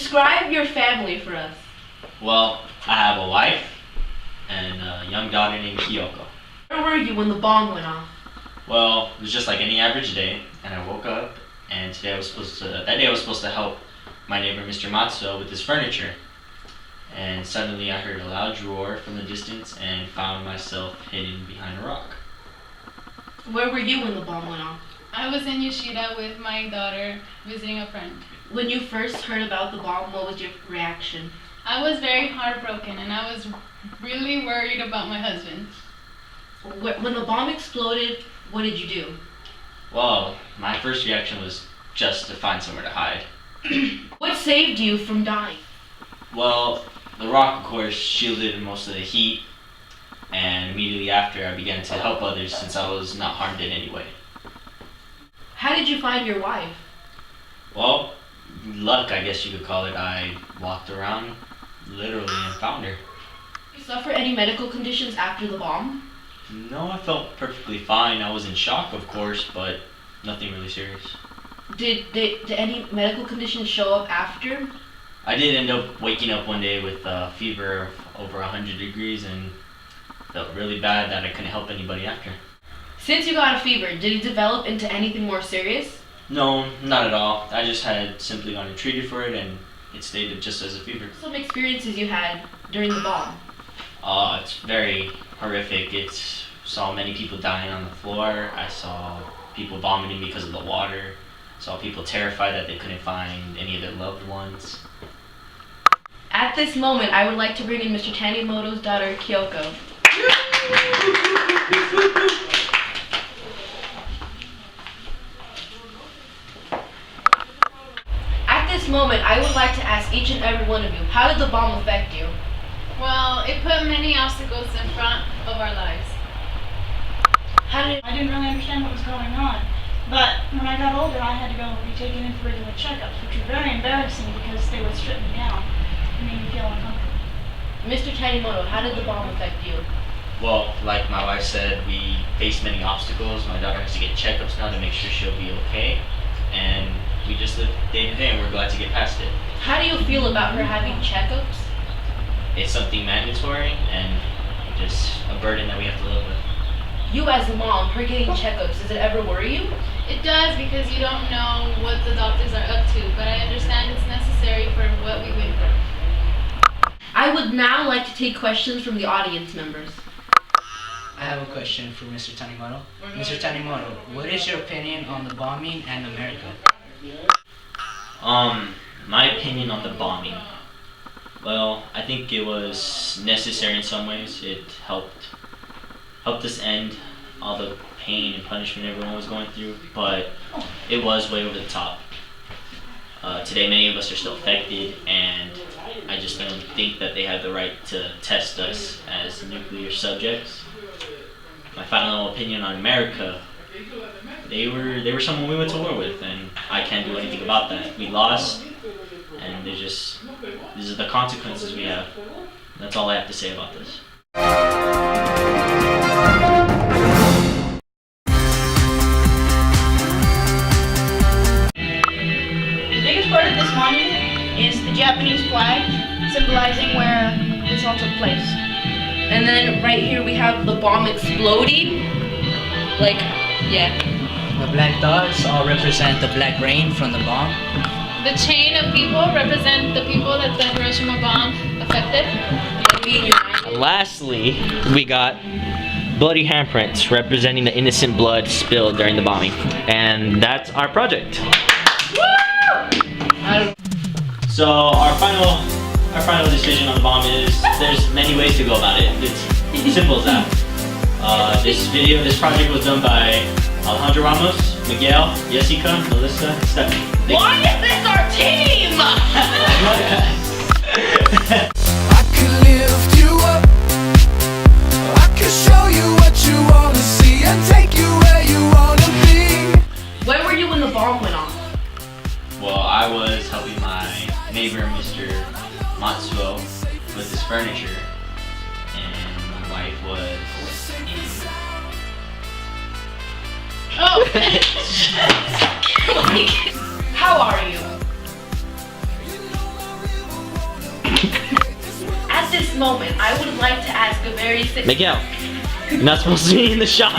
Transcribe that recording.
Describe your family for us. Well, I have a wife and a young daughter named Kyoko. Where were you when the bomb went off? Well, it was just like any average day, and I woke up, and that day I was supposed to help my neighbor Mr. Matsuo with his furniture. And suddenly I heard a loud roar from the distance and found myself hidden behind a rock. Where were you when the bomb went off? I was in Yoshida with my daughter visiting a friend. When you first heard about the bomb, what was your reaction? I was very heartbroken and I was really worried about my husband. When the bomb exploded, what did you do? Well, my first reaction was just to find somewhere to hide. What saved you from dying? Well, the rock, of course, shielded most of the heat, and immediately after I began to help others since I was not harmed in any way. How did you find your wife? Well, luck, I guess you could call it. I walked around, literally, and found her. Did you suffer any medical conditions after the bomb? No, I felt perfectly fine. I was in shock, of course, but nothing really serious. Did any medical conditions show up after? I did end up waking up one day with a fever of over 100 degrees and felt really bad that I couldn't help anybody after. Since you got a fever, did it develop into anything more serious? No, not at all. I just had simply gone and treated for it, and it stayed just as a fever. Some experiences you had during the bomb. It's very horrific. Saw many people dying on the floor. I saw people vomiting because of the water. Saw people terrified that they couldn't find any of their loved ones. At this moment, I would like to bring in Mr. Tanimoto's daughter, Kyoko. At this moment, I would like to ask each and every one of you, how did the bomb affect you? Well, it put many obstacles in front of our lives. I didn't really understand what was going on, but when I got older, I had to go be taken in for regular checkups, which were very embarrassing because they would strip me down and made me feel uncomfortable. Mr. Tanimoto, how did the bomb affect you? Well, like my wife said, we faced many obstacles. My daughter has to get checkups now to make sure she'll be okay, and we just live day to day, and we're glad to get past it. How do you feel about her having checkups? It's something mandatory and just a burden that we have to live with. You as a mom, her getting checkups, does it ever worry you? It does because you don't know what the doctors are up to, but I understand it's necessary for what we went through. I would now like to take questions from the audience members. I have a question for Mr. Tanimoto. Mr. Tanimoto, what is your opinion on the bombing and America? My opinion on the bombing. Well, I think it was necessary in some ways. It helped us end all the pain and punishment everyone was going through, but it was way over the top. Today many of us are still affected, and I just don't think that they have the right to test us as nuclear subjects. My final opinion on America, they were someone we went to war with, and I can't do anything about that. We lost, and these are the consequences we have. That's all I have to say about this. The biggest part of this monument is the Japanese flag, symbolizing where this all took place. And then right here we have the bomb exploding. Like, yeah. The black dots all represent the black rain from the bomb. The chain of people represent the people that the Hiroshima bomb affected. And lastly, we got bloody handprints representing the innocent blood spilled during the bombing. And that's our project. So our final decision on the bomb is there's many ways to go about it. It's simple as that. This project was done by Alejandro Ramos, Miguel, Jessica, Melissa, and Stephanie. Why is this our team? I could lift you up. I could show you what you wanna see and take you where you wanna be. Where were you when the bomb went off? Well, I was helping my neighbor, Mr. Matsuo, with his furniture, and my wife was Oh! How are you? moment, I would like to ask a very Miguel, you're not supposed to be in the shot.